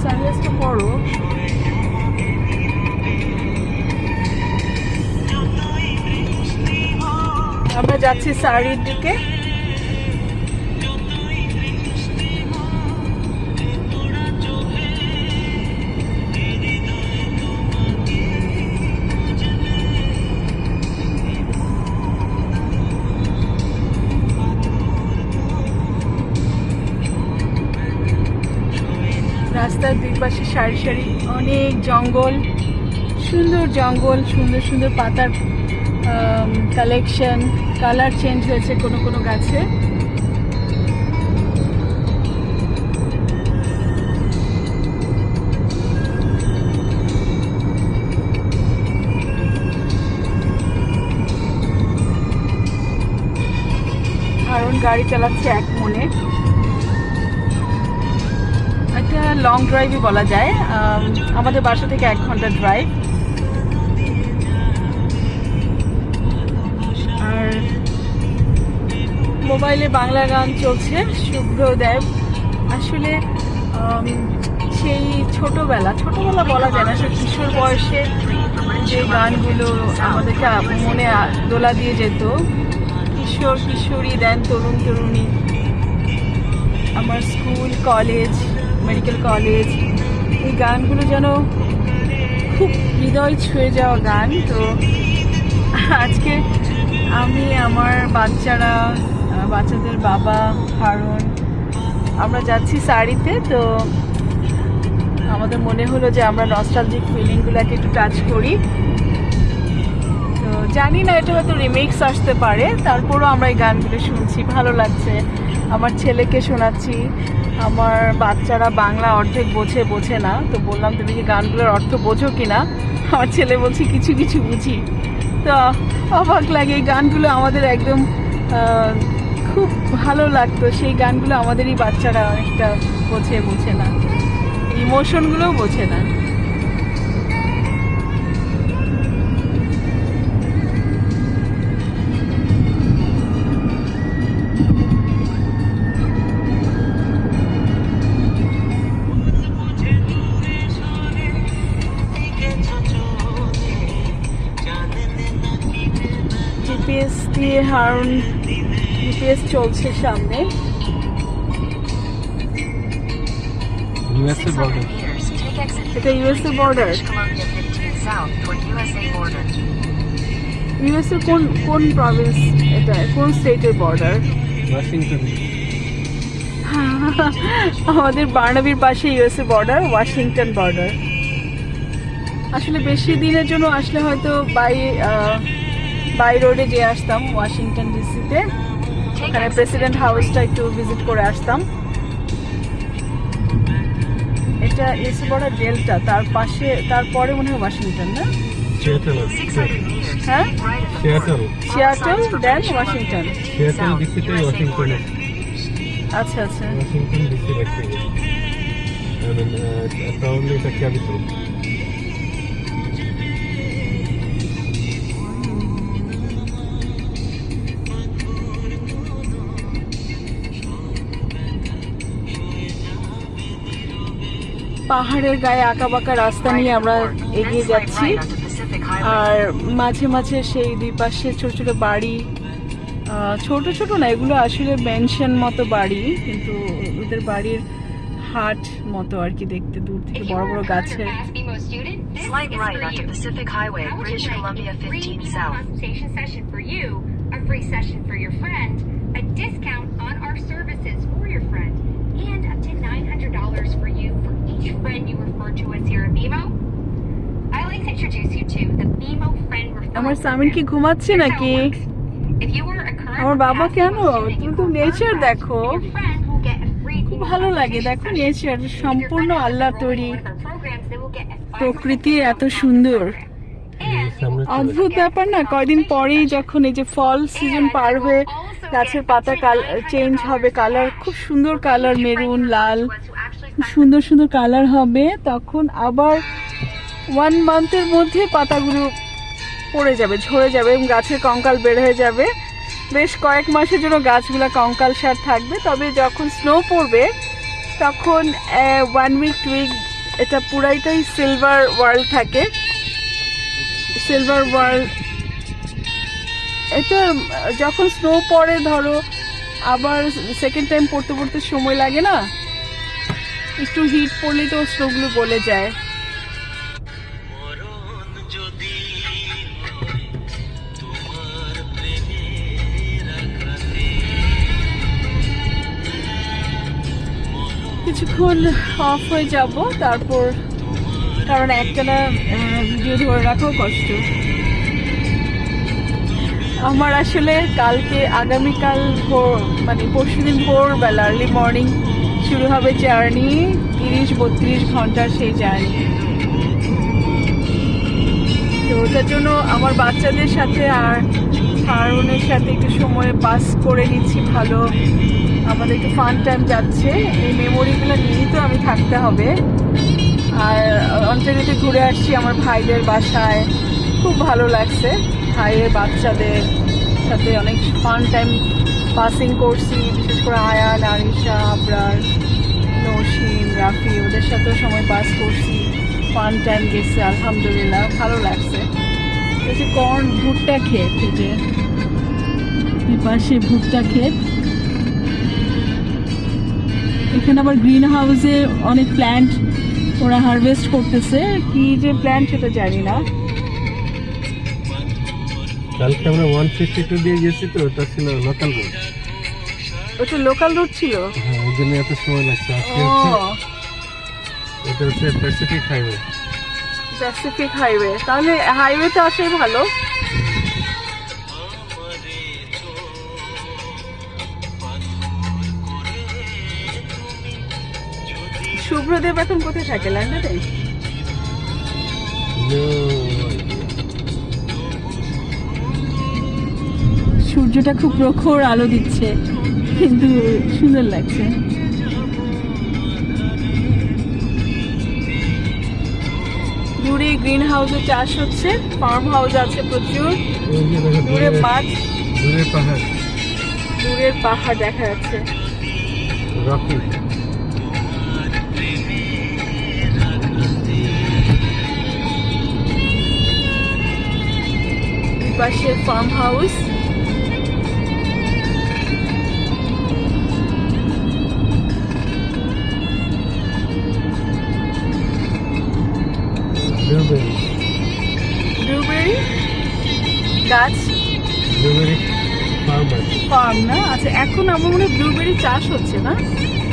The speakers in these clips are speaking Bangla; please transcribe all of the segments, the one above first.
সানগ্লাসটা পরো। আমরা যাচ্ছি সারির দিকে। রাস্তার দুই পাশে সারি সারি অনেক জঙ্গল, সুন্দর জঙ্গল, সুন্দর সুন্দর পাতার কালেকশন। কালার চেঞ্জ হয়েছে কোনো কোনো গাছে। কারণ গাড়ি চালাচ্ছে এক মনে। একটা লং ড্রাইভই বলা যায়, আমাদের বাসা থেকে 1 ঘন্টা ড্রাইভ। আর মোবাইলে বাংলা গান চলছে, শুভ্রদেব। আসলে সেই ছোটবেলা বলা যায় না, সে কিশোর বয়সে যে গানগুলো আমাদেরকে মনে দোলা দিয়ে যেত, কিশোর কিশোরী দেন তরুণ তরুণী, আমার স্কুল কলেজ মেডিকেল কলেজ, এই গানগুলো যেন খুব হৃদয় ছুঁয়ে যাওয়া গান। তো আজকে আমি, আমার বাচ্চাদের বাবা হারুন, আমরা যাচ্ছি সারিতে। তো আমাদের মনে হলো যে আমরা নস্টালজিক ফিলিংগুলোকে একটু টাচ করি। তো জানি না এটা হয়তো রিমিক্স আসতে পারে, তারপরও আমরা এই গানগুলো শুনছি, ভালো লাগছে। আমার ছেলেকে শোনাচ্ছি। আমার বাচ্চারা বাংলা অর্ধেক বোঝে না, তো বললাম তুমি কি গানগুলোর অর্থ বোঝো কিনা? আমার ছেলে বলছে কিছু কিছু বুঝি। তো অবাক লাগে, এই গানগুলো আমাদের একদম খুব ভালো লাগতো। সেই গানগুলো আমাদেরই বাচ্চারা অনেকটা বোঝে না, ইমোশনগুলোও বোঝে না। জিপিএস দিয়ে হারুন, জিপিএস চলছে সামনে। এটা ইউএসএ বর্ডার। ইউএসএ কোন প্রভিন্স এটা, কোন স্টেটের বর্ডার? ওয়াশিংটন। আমাদের বার্নাবির পাশে ইউএসএ বর্ডার, ওয়াশিংটন বর্ডার। আসলে বেশি দিনের জন্য আসলে হয়তো বাই রোডে যেয়ে আসতাম ওয়াশিংটন ডিসিতে, ওখানে প্রেসিডেন্ট হাউসটা একটু ভিজিট করে আসতাম। এটা ইউএসএ বর্ডার ডেল্টা, তারপরে মনে হয় ওয়াশিংটন, না? হ্যাঁ, সিয়াটল দেন ওয়াশিংটন। সিয়াটল ডিসিটাই ওয়াশিংটন। আচ্ছা আচ্ছা, ওয়াশিংটন ডিসি ব্যক্তিগত, probably এটা ক্যাপিটাল। পাহাড়ের গায়ে আঁকাবাঁকা রাস্তা নিয়ে আমরা এগিয়ে যাচ্ছি। আর মাঝে মাঝে সেই দুই পাশে ছোট ছোট বাড়ি, ছোট ছোট না, এগুলো আসলে মেনশন মতো বাড়ি, কিন্তু ওদের বাড়ির হাট মতো আর কি দেখতে, দূর থেকে বড় বড় গাছের। And up to $900 for you for each friend you refer to as your BMO. I'd like to introduce you to the BMO friend referral. আমার সামিন কি ঘুমাচ্ছে নাকি? If you were a current আমার বাবা কেন? তুমি তো নেচার দেখো, খুব ভালো লাগে। দেখো নেচার সম্পূর্ণ আল্লাহ তৈরি, প্রকৃতি এত সুন্দর, অদ্ভুত ব্যাপার না? কয়দিন পরেই যখন এই যে ফল সিজন পার হয়ে গাছের পাতা চেঞ্জ হবে, কালার খুব সুন্দর, কালার মেরুন লাল, সুন্দর সুন্দর কালার হবে, তখন আবার 1 মান্থের মধ্যে পাতাগুলো পড়ে যাবে, ঝরে যাবে এবং গাছের কঙ্কাল বের হয়ে যাবে। বেশ কয়েক মাসের জন্য গাছগুলা কঙ্কাল সার থাকবে। তবে যখন স্নো পড়বে তখন 1 উইক 2 উইক এটা পুরাইটাই সিলভার ওয়ার্ল্ড থাকে, সিলভার ওয়ার্ল্ড। এটা যখন স্নো পড়ে ধরো, আবার সেকেন্ড টাইম পড়তে পড়তে সময় লাগে না, একটু হিট পড়লেই তো স্নোগুলো গলে যায়। কিছুক্ষণ অফ হয়ে যাব তারপর, কারণ একটানা ভিডিও ধরে রাখাও কষ্ট। আমার আসলে কালকে আগামীকাল মানে পরশুদিন ভোরবেলা আর্লি মর্নিং শুরু হবে জার্নি, 30-32 ঘন্টার সেই জার্নি। তো ওটার জন্য আমার বাচ্চাদের সাথে আর হারুনের সাথে একটু সময় পাস করে নিচ্ছি ভালো, আমাদের একটু ফান টাইম যাচ্ছে। এই মেমোরিগুলো নিয়েই তো আমি থাকতে হবে। আর অন্তর্গতে ঘুরে আসছি আমার ভাইদের বাসায়, খুব ভালো লাগছে। ভাইয়ের বাচ্চাদের সাথে অনেক ফান টাইম পাসিং করছি, বিশেষ করে আয়ান, আরিশা, আবরার, নৌসিন, রাফি, ওদের সাথেও সময় পাস করছি। ফান টাইম গেছে, আলহামদুলিল্লাহ ভালো লাগছে। এই কর্ন ভুট্টা ক্ষেত, এই যে পাশে ভুট্টা ক্ষেত। এখানে আবার গ্রিন হাউসে অনেক প্ল্যান্ট ওরা হারভেস্ট করতেছে, কি যে প্ল্যান্ট সেটা জানি না। কালকে আমরা 152 দিয়ে গেছি, তো ওটা ছিল লোকাল রোড। ওটা লোকাল রুট ছিল? হ্যাঁ, ওই জন্য এত সময় লাগছে। আজকে এটা হচ্ছে প্যাসিফিক হাইওয়ে। প্যাসিফিক হাইওয়ে, তাহলে হাইওয়েতে আসাই ভালো। শুভ্রদেব এখন কোথায় থাকে? লন্ডনে? সূর্যটা খুব প্রখর আলো দিচ্ছে, কিন্তু সুন্দর লাগছে। দূরে গ্রিন হাউসে চাষ হচ্ছে, ফার্ম হাউস আছে প্রচুর, দূরে মাঠ, দূরের পাহাড় দেখা যাচ্ছে। রকি পাশে ফার্ম হাউস। ব্লুবেরি গাছ, ব্লুবেরি ফার্ম না? আচ্ছা, এখন আমার মনে হয় ব্লুবেরি চাষ হচ্ছে না,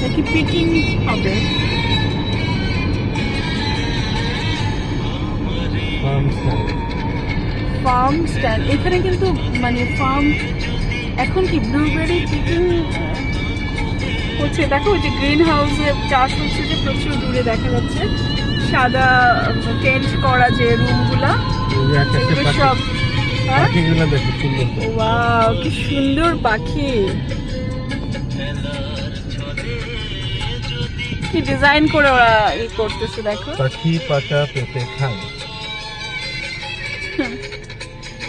নাকি পিকিং হবে? ফার্ম স্ট্যান্ড এখানে কিন্তু, মানে ফার্ম এখন কি ব্লুবেরি পিকিং হচ্ছে। দেখো ওই যে গ্রিন হাউসে চাষ হচ্ছে, যে প্রচুর দূরে দেখা যাচ্ছে সাদা টেন্ট করা যে রুমগুলা, এগুলো সব। ওয়াও, কি সুন্দর পাখি, কি ডিজাইন করে ওরা ই করতেছে। দেখো পাখি পাতা পেতে খায়।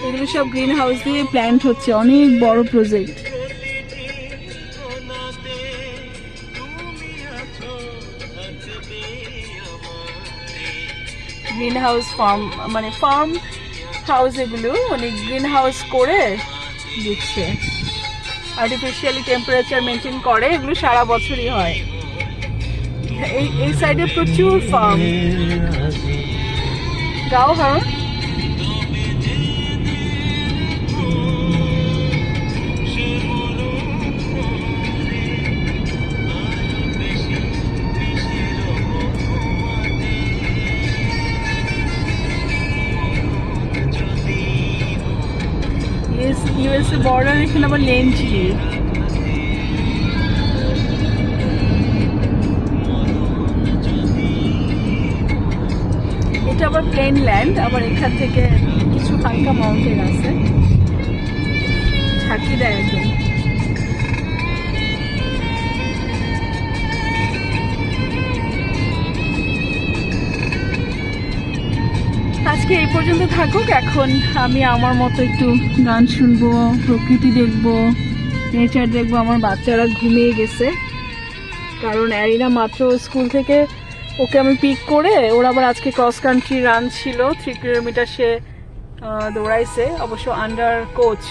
এগুলো সব গ্রিন হাউস দিয়ে প্ল্যান্ট হচ্ছে, অনেক বড় প্রজেক্ট। গ্রিন হাউস ফার্ম, মানে ফার্ম হাউস, এগুলো মানে গ্রিন হাউস করে দিচ্ছে, আর্টিফিশিয়ালি টেম্পারেচার মেনটেন করে, এগুলো সারা বছরই হয়। এই সাইডে প্রচুর ফার্ম। গাও হ্যাঁ, ইউএসএ বর্ডার, এখানে আবার লেন ছিল। এটা আবার প্লেন ল্যান্ড, আবার এখান থেকে কিছু হালকা মাউন্টেন আছে, ঝাঁকি দেয় একদম। আজকে এই পর্যন্ত থাকুক। এখন আমি আমার মতো একটু গান শুনবো, প্রকৃতি দেখবো, নেচার দেখবো। আমার বাচ্চারা ঘুমিয়ে গেছে, কারণ অ্যারিনা মাত্র স্কুল থেকে ওকে আমি পিক করে, ওর আবার আজকে ক্রস কান্ট্রি রান ছিল, 3 কিলোমিটার সে দৌড়াইছে, অবশ্য আন্ডার কোচ,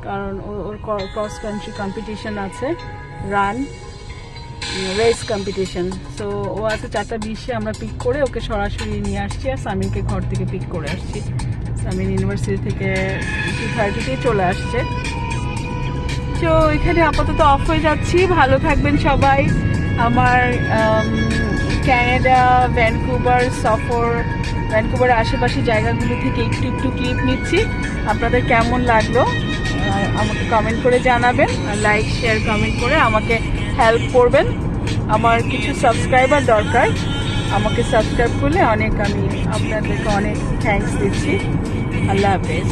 কারণ ওর ক্রস কান্ট্রি কম্পিটিশন আছে, রান রেস কম্পিটিশন। সো ও আছে 4:20-এ, আমরা পিক করে ওকে সরাসরি নিয়ে আসছি, আর সামিনকে ঘর থেকে পিক করে আসছি। সামিন ইউনিভার্সিটি থেকে 2:30-তেই চলে আসছে। তো এখানে আপাতত অফ হয়ে যাচ্ছি। ভালো থাকবেন সবাই। আমার ক্যানাডা ভ্যানকুভার সফর, ভ্যানকুভারের আশেপাশে জায়গাগুলো থেকে একটু একটু ক্লিপ নিচ্ছি। আপনাদের কেমন লাগলো আমাকে কমেন্ট করে জানাবেন, আর লাইক শেয়ার কমেন্ট করে আমাকে হেল্প করবেন। আমার কিছু সাবস্ক্রাইবার দরকার, আমাকে সাবস্ক্রাইব করলে অনেক, আমি আপনাদেরকে অনেক থ্যাঙ্কস দিচ্ছি। আল্লাহ হাফেজ।